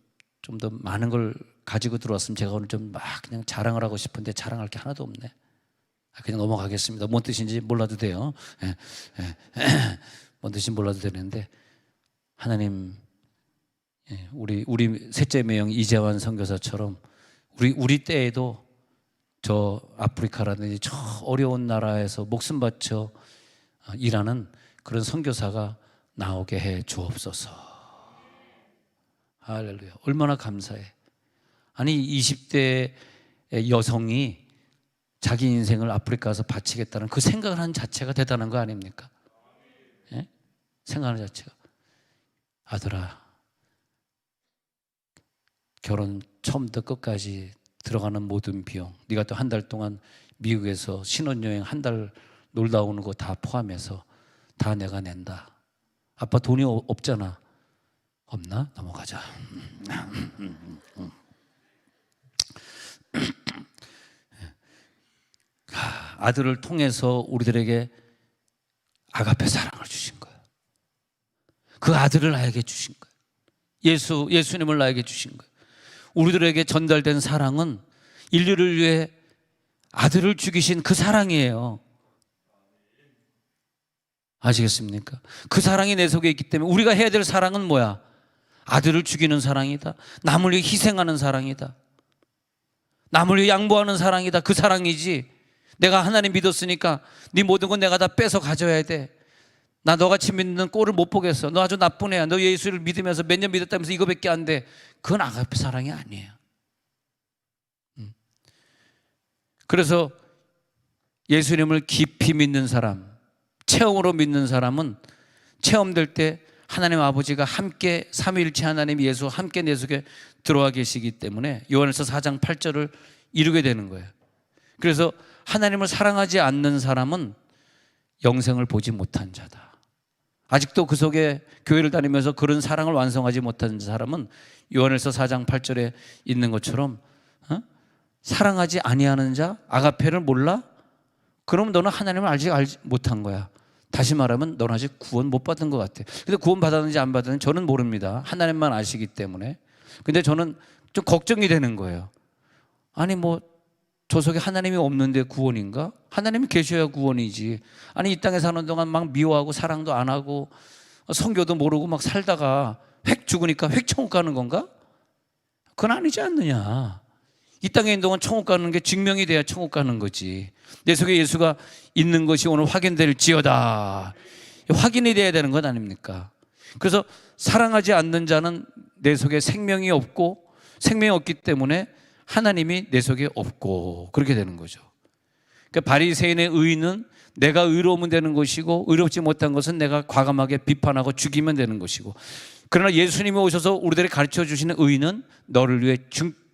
더 많은 걸 가지고 들어왔으면 제가 오늘 좀 막 그냥 자랑을 하고 싶은데 자랑할 게 하나도 없네. 그냥 넘어가겠습니다. 뭔 뜻인지 몰라도 돼요. 뭔 뜻인지 몰라도 되는데, 하나님, 우리 셋째 매형 이재환 선교사처럼 우리 때에도 저 아프리카라든지 저 어려운 나라에서 목숨 바쳐 일하는 그런 선교사가 나오게 해 주옵소서. 할렐루야. 얼마나 감사해. 아니, 20대 여성이 자기 인생을 아프리카에서 바치겠다는 그 생각을 하는 자체가 대단한 거 아닙니까? 예? 생각하는 자체가. 아들아, 결혼 처음부터 끝까지 들어가는 모든 비용, 네가 또 한 달 동안 미국에서 신혼여행 한 달 놀다 오는 거 다 포함해서 다 내가 낸다. 아빠 돈이 없잖아. 없나? 넘어가자. 아들을 통해서 우리들에게 아가페 사랑을 주신 거예요. 그 아들을 나에게 주신 거예요. 예수님을 나에게 주신 거예요. 우리들에게 전달된 사랑은 인류를 위해 아들을 죽이신 그 사랑이에요. 아시겠습니까? 그 사랑이 내 속에 있기 때문에 우리가 해야 될 사랑은 뭐야? 아들을 죽이는 사랑이다. 남을 위해 희생하는 사랑이다. 남을 위해 양보하는 사랑이다. 그 사랑이지. 내가 하나님 믿었으니까 네 모든 건 내가 다 뺏어 가져야 돼. 나 너같이 믿는 꼴을 못 보겠어. 너 아주 나쁜 애야. 너 예수를 믿으면서 몇 년 믿었다면서 이거밖에 안 돼. 그건 아가페 사랑이 아니에요. 그래서 예수님을 깊이 믿는 사람, 체험으로 믿는 사람은 체험될 때 하나님 아버지가 함께 삼위일체 하나님 예수 함께 내 속에 들어와 계시기 때문에 요한일서 4장 8절을 이루게 되는 거예요. 그래서 하나님을 사랑하지 않는 사람은 영생을 보지 못한 자다. 아직도 그 속에 교회를 다니면서 그런 사랑을 완성하지 못한 사람은 요한일서 4장 8절에 있는 것처럼 사랑하지 아니하는 자, 아가페를 몰라? 그럼 너는 하나님을 알지 못한 거야. 다시 말하면 너는 아직 구원 못 받은 것 같아. 근데 구원 받았는지 안 받았는지 저는 모릅니다. 하나님만 아시기 때문에. 근데 저는 좀 걱정이 되는 거예요. 아니 뭐 저 속에 하나님이 없는데 구원인가? 하나님이 계셔야 구원이지. 아니 이 땅에 사는 동안 막 미워하고 사랑도 안 하고 성교도 모르고 막 살다가 획 죽으니까 획 천국 가는 건가? 그건 아니지 않느냐. 이 땅에 있는 동안 천국 가는 게 증명이 돼야 천국 가는 거지. 내 속에 예수가 있는 것이 오늘 확인될지어다. 확인이 돼야 되는 것 아닙니까? 그래서 사랑하지 않는 자는 내 속에 생명이 없고 생명이 없기 때문에 하나님이 내 속에 없고 그렇게 되는 거죠. 그러니까 바리새인의 의는 내가 의로우면 되는 것이고 의롭지 못한 것은 내가 과감하게 비판하고 죽이면 되는 것이고, 그러나 예수님이 오셔서 우리들에게 가르쳐 주시는 의는 너를 위해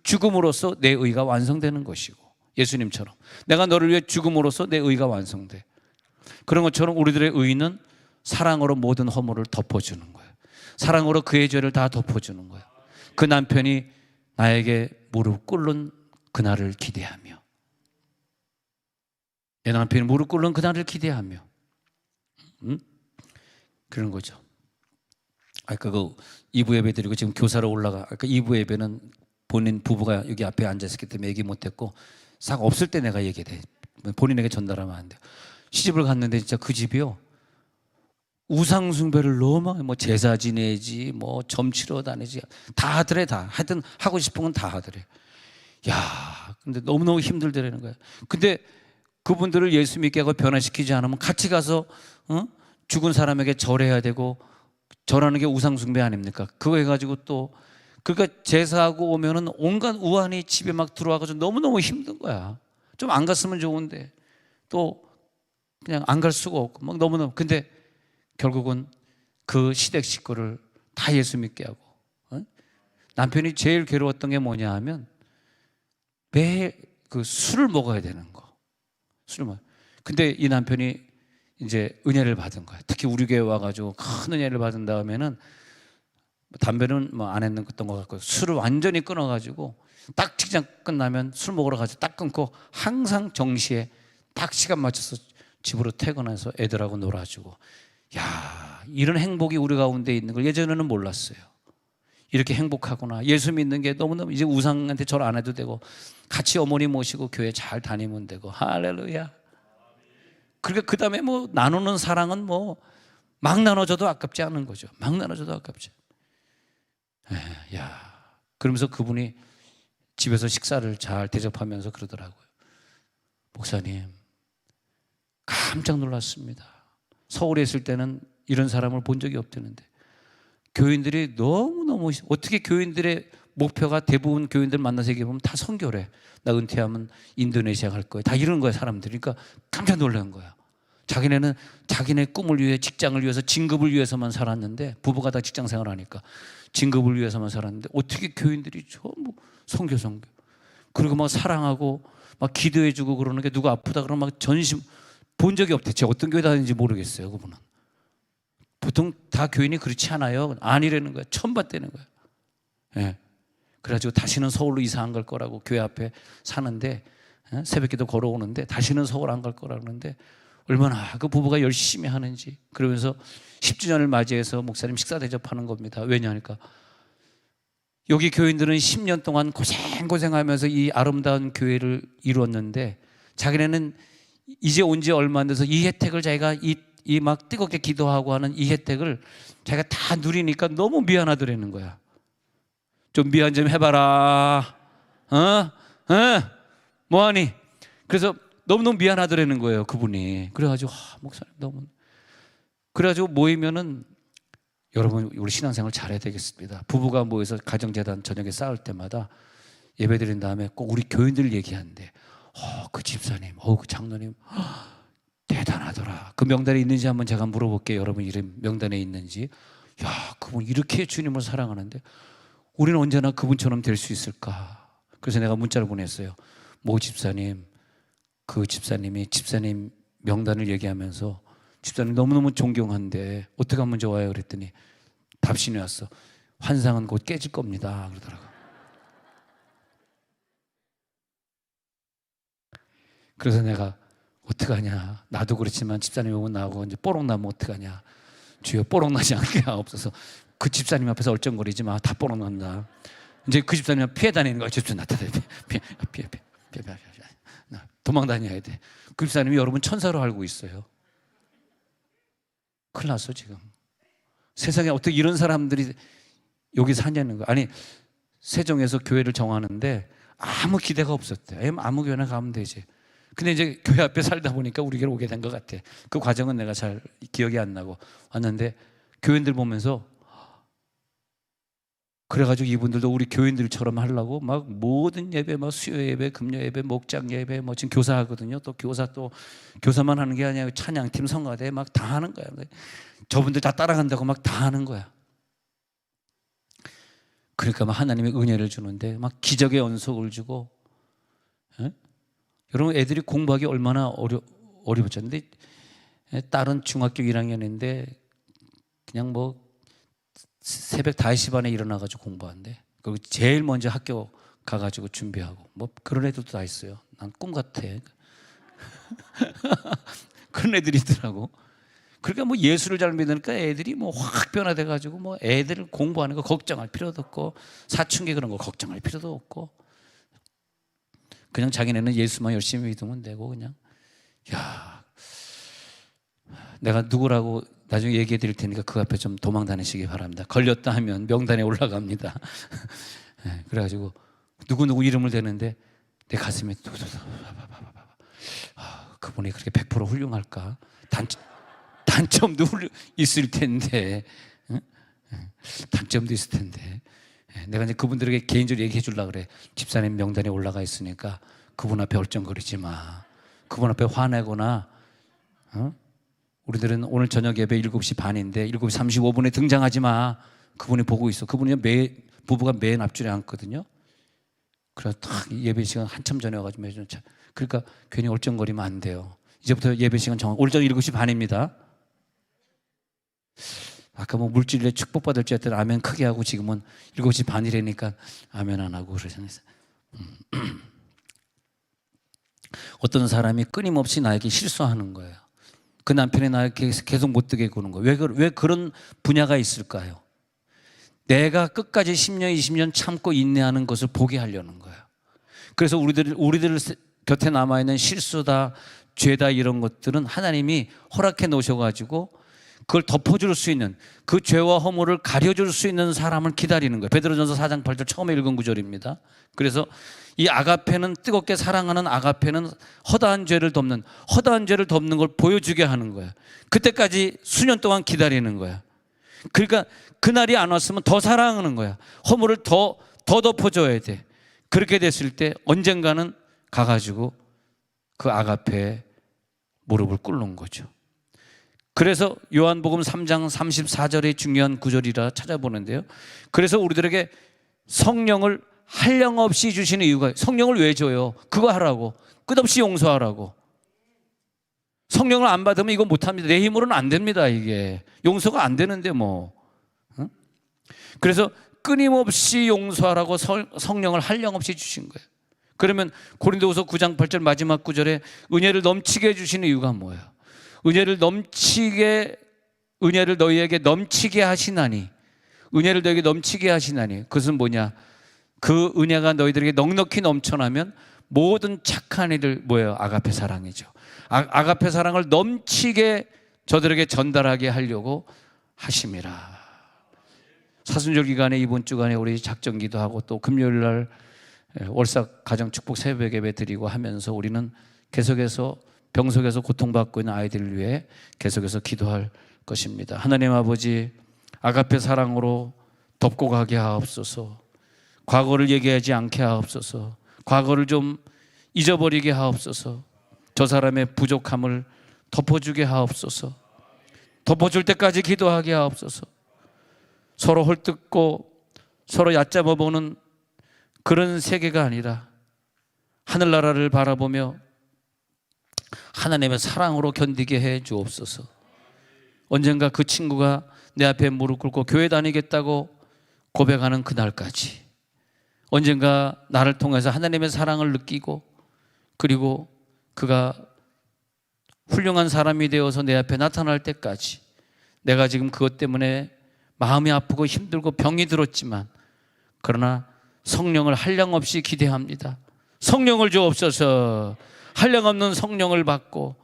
죽음으로써 내 의가 완성되는 것이고, 예수님처럼 내가 너를 위해 죽음으로써 내 의가 완성돼. 그런 것처럼 우리들의 의는 사랑으로 모든 허물을 덮어주는 거예요. 사랑으로 그의 죄를 다 덮어주는 거예요. 그 남편이 나에게 무릎 꿇는 그날을 기대하며, 내 남편이 무릎 꿇는 그날을 기대하며, 그런 거죠. 아까 그 2부 예배 드리고 지금 교사로 올라가, 아까 2부 예배는 본인 부부가 여기 앞에 앉아있기 때문에 얘기 못했고, 싹 없을 때 내가 얘기해. 본인에게 전달하면 안 돼요. 시집을 갔는데 진짜 그 집이요, 우상숭배를 너무 뭐 제사 지내지 뭐 점치러 다니지 다 하더래. 다 하여튼 하고 싶은 건 다 하더래. 야, 근데 너무너무 힘들더라는 거야. 근데 그분들을 예수 믿게 하고 변화시키지 않으면 같이 가서 죽은 사람에게 절해야 되고, 절하는 게 우상숭배 아닙니까? 그거 해가지고 또 그러니까 제사하고 오면은 온갖 우환이 집에 막 들어와가지고 너무너무 힘든 거야. 좀 안 갔으면 좋은데 또 그냥 안 갈 수가 없고 막 너무너무. 근데 결국은 그 시댁 식구를 다 예수 믿게 하고, 남편이 제일 괴로웠던 게 뭐냐 하면 매일 그 술을 먹어야 되는 거. 술을 먹어. 근데 이 남편이 이제 은혜를 받은 거야. 특히 우리 교회 와가지고 큰 은혜를 받은 다음에는 담배는 뭐 안 했던 것 같고 술을 완전히 끊어가지고 딱 직장 끝나면 술 먹으러 가서 딱 끊고 항상 정시에 딱 시간 맞춰서 집으로 퇴근해서 애들하고 놀아주고. 야, 이런 행복이 우리 가운데 있는 걸 예전에는 몰랐어요. 이렇게 행복하구나. 예수 믿는 게 너무너무, 이제 우상한테 절 안 해도 되고 같이 어머니 모시고 교회 잘 다니면 되고. 할렐루야. 그러니까 그 다음에 뭐 나누는 사랑은 뭐 막 나눠줘도 아깝지 않은 거죠. 막 나눠줘도 아깝지. 야, 그러면서 그분이 집에서 식사를 잘 대접하면서 그러더라고요. 목사님, 깜짝 놀랐습니다. 서울에 있을 때는 이런 사람을 본 적이 없다는데 교인들이 너무너무, 어떻게 교인들의 목표가 대부분 교인들 만나서 얘기해보면 다 선교래. 나 은퇴하면 인도네시아 갈 거야. 다 이런 거야 사람들이. 그러니까 깜짝 놀란 거야. 자기네는 자기네 꿈을 위해, 직장을 위해서, 진급을 위해서만 살았는데, 부부가 다 직장 생활하니까 진급을 위해서만 살았는데 어떻게 교인들이 전부 선교. 그리고 막 사랑하고 막 기도해주고 그러는 게, 누가 아프다 그러면 막 전심 본 적이 없대. 제가 어떤 교회 다니는지 모르겠어요. 그분은 보통 다 교인이 그렇지 않아요. 아니라는 거야. 처음 봤다는 거야. 예. 그래가지고 다시는 서울로 이사 안 갈 거라고, 교회 앞에 사는데 새벽기도 걸어오는데 다시는 서울 안 갈 거라고 그러는데 얼마나 그 부부가 열심히 하는지. 그러면서 10주년을 맞이해서 목사님 식사 대접하는 겁니다. 왜냐하니까 여기 교인들은 10년 동안 고생하면서 이 아름다운 교회를 이루었는데 자기네는 이제 온 지 얼마 안 돼서 이 혜택을 자기가 이 막 뜨겁게 기도하고 하는 이 혜택을 자기가 다 누리니까 너무 미안하더라는 거야. 좀 미안 좀 해봐라. 뭐하니? 그래서 너무너무 미안하더라는 거예요, 그분이. 그래가지고 목사님 너무. 그래가지고 모이면은 여러분 우리 신앙생활 잘해야 되겠습니다. 부부가 모여서 가정재단 저녁에 싸울 때마다 예배드린 다음에 꼭 우리 교인들 얘기하는데 그 집사님, 그 장로님 대단하더라. 그 명단에 있는지 한번 제가 물어볼게요. 여러분 이름 명단에 있는지. 야, 그분 이렇게 주님을 사랑하는데 우리는 언제나 그분처럼 될 수 있을까? 그래서 내가 문자를 보냈어요. 모 집사님, 그 집사님이 집사님 명단을 얘기하면서 집사님 너무너무 존경한데 어떻게 하면 좋아요? 그랬더니 답신이 왔어. 환상은 곧 깨질 겁니다. 그러더라고. 그래서 내가 어떡하냐. 나도 그렇지만 집사님 오면 나하고 이제 뽀록 나면 어떡하냐. 주여 뽀록 나지 않게 하옵소서. 그 집사님 앞에서 얼쩡거리지 마. 다 뽀록 난다. 이제 그 집사님 피해 다니는 거야. 집사님 나타나. 피해. 도망 다녀야 돼. 그 집사님이 여러분 천사로 알고 있어요. 큰일 났어 지금. 세상에 어떻게 이런 사람들이 여기 사냐는 거야. 아니 세종에서 교회를 정하는데 아무 기대가 없었대. 아무 교회나 가면 되지. 근데 이제 교회 앞에 살다 보니까 우리 교회로 오게 된 것 같아. 그 과정은 내가 잘 기억이 안 나고 왔는데 교인들 보면서 그래가지고 이분들도 우리 교인들처럼 하려고 막 모든 예배, 막 수요 예배, 금요 예배, 목장 예배, 뭐 지금 교사하거든요. 또 교사만 하는 게 아니라 찬양팀 성가대 막 다 하는 거야. 저분들 다 따라간다고 막 다 하는 거야. 그러니까 막 하나님의 은혜를 주는데 막 기적의 언속을 주고. 여러분 애들이 공부하기 얼마나 어려웠죠. 근데 딸은 중학교 1학년인데 그냥 뭐 새벽 5시 반에 일어나가지고 공부한대. 그리고 제일 먼저 학교 가가지고 준비하고 뭐 그런 애들도 다 있어요. 난 꿈 같아. 그런 애들이 있더라고. 그러니까 뭐 예수를 잘 믿으니까 애들이 뭐 확 변화돼가지고 뭐 애들 공부하는 거 걱정할 필요도 없고 사춘기 그런 거 걱정할 필요도 없고 그냥 자기네는 예수만 열심히 믿으면 되고 그냥. 야, 내가 누구라고 나중에 얘기해 드릴 테니까 그 앞에 좀 도망 다니시기 바랍니다. 걸렸다 하면 명단에 올라갑니다. 그래가지고 누구 이름을 대는데 내 가슴에 그분이 그렇게 100% 훌륭할까? 단점도 있을 텐데, 단점도 있을 텐데. 내가 이제 그분들에게 개인적으로 얘기해 주려고 그래. 집사님 명단에 올라가 있으니까 그분 앞에 얼쩡거리지 마. 그분 앞에 화내거나, 우리들은 오늘 저녁 예배 7시 반인데 7시 35분에 등장하지 마. 그분이 보고 있어. 그분이 부부가 맨 앞줄에 앉거든요. 그래서 딱 예배 시간 한참 전에 와가지고 그러니까 괜히 얼쩡거리면 안 돼요. 이제부터 예배 시간 오늘 저녁 7시 반입니다. 아까 뭐 물질에 축복받을 줄 알았더니 아멘 크게 하고 지금은 7시 반이라니까 아멘 안 하고 그러셨어요. 어떤 사람이 끊임없이 나에게 실수하는 거예요. 그 남편이 나에게 계속 못 되게 구는 거예요. 왜 그런 분야가 있을까요? 내가 끝까지 10년, 20년 참고 인내하는 것을 보게 하려는 거예요. 그래서 우리들 곁에 남아있는 실수다, 죄다 이런 것들은 하나님이 허락해 놓으셔가지고 그걸 덮어줄 수 있는 그 죄와 허물을 가려줄 수 있는 사람을 기다리는 거예요. 베드로전서 4장 8절 처음에 읽은 구절입니다. 그래서 이 아가페는 뜨겁게 사랑하는 아가페는 허다한 죄를 덮는 걸 보여주게 하는 거예요. 그때까지 수년 동안 기다리는 거야. 그러니까 그날이 안 왔으면 더 사랑하는 거야. 허물을 더 덮어줘야 돼. 그렇게 됐을 때 언젠가는 가가지고 그 아가페에 무릎을 꿇는 거죠. 그래서 요한복음 3장 34절의 중요한 구절이라 찾아보는데요. 그래서 우리들에게 성령을 한량없이 주시는 이유가, 성령을 왜 줘요? 그거 하라고. 끝없이 용서하라고. 성령을 안 받으면 이거 못합니다. 내 힘으로는 안 됩니다. 이게 용서가 안 되는데 뭐. 그래서 끊임없이 용서하라고 성령을 한량없이 주신 거예요. 그러면 고린도후서 9장 8절 마지막 구절에 은혜를 넘치게 해주시는 이유가 뭐예요? 은혜를 너희에게 넘치게 하시나니 은혜를 너에게 넘치게 하시나니, 그것은 뭐냐? 그 은혜가 너희들에게 넉넉히 넘쳐나면 모든 착한 일을 뭐예요? 아가페 사랑이죠. 아가페 사랑을 넘치게 저들에게 전달하게 하려고 하심이라. 사순절 기간에 이번 주간에 우리 작정 기도하고 또 금요일 날 월삭 가정 축복 새벽 예배 드리고 하면서 우리는 계속해서 병석에서 고통받고 있는 아이들을 위해 계속해서 기도할 것입니다. 하나님 아버지, 아가페 사랑으로 덮고 가게 하옵소서. 과거를 얘기하지 않게 하옵소서. 과거를 좀 잊어버리게 하옵소서. 저 사람의 부족함을 덮어주게 하옵소서. 덮어줄 때까지 기도하게 하옵소서. 서로 헐뜯고 서로 얕잡아 보는 그런 세계가 아니라 하늘나라를 바라보며 하나님의 사랑으로 견디게 해 주옵소서. 언젠가 그 친구가 내 앞에 무릎 꿇고 교회 다니겠다고 고백하는 그날까지, 언젠가 나를 통해서 하나님의 사랑을 느끼고, 그리고 그가 훌륭한 사람이 되어서 내 앞에 나타날 때까지 내가 지금 그것 때문에 마음이 아프고 힘들고 병이 들었지만, 그러나 성령을 한량없이 기대합니다. 성령을 주옵소서. 한량없는 성령을 받고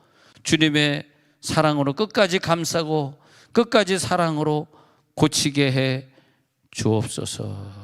주님의 사랑으로 끝까지 감싸고 끝까지 사랑으로 고치게 해 주옵소서.